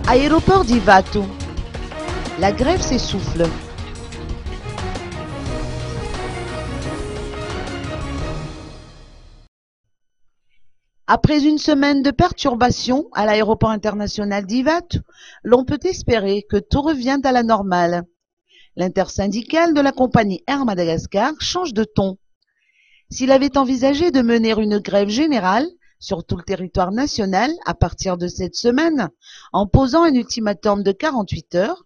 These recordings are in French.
Aéroport d'Ivato. La grève s'essouffle. Après une semaine de perturbations à l'aéroport international d'Ivato, l'on peut espérer que tout revienne à la normale. L'intersyndicale de la compagnie Air Madagascar change de ton. S'il avait envisagé de mener une grève générale sur tout le territoire national à partir de cette semaine, en posant un ultimatum de 48 heures,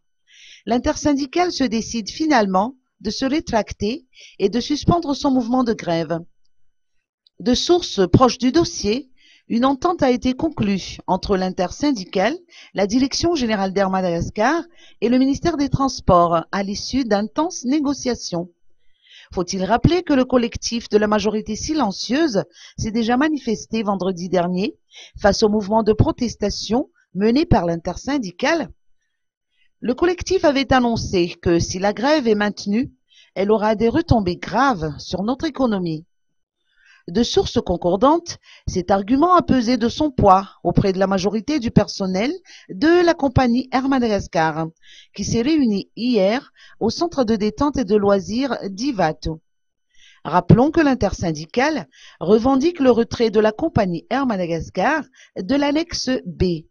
l'intersyndicale se décide finalement de se rétracter et de suspendre son mouvement de grève. De sources proches du dossier, une entente a été conclue entre l'intersyndicale, la direction générale d'Air Madagascar et le ministère des Transports à l'issue d'intenses négociations. Faut-il rappeler que le collectif de la majorité silencieuse s'est déjà manifesté vendredi dernier face au mouvement de protestation mené par l'intersyndicale? Le collectif avait annoncé que si la grève est maintenue, elle aura des retombées graves sur notre économie. De sources concordantes, cet argument a pesé de son poids auprès de la majorité du personnel de la compagnie Air Madagascar, qui s'est réunie hier au centre de détente et de loisirs d'Ivato. Rappelons que l'intersyndicale revendique le retrait de la compagnie Air Madagascar de l'annexe B.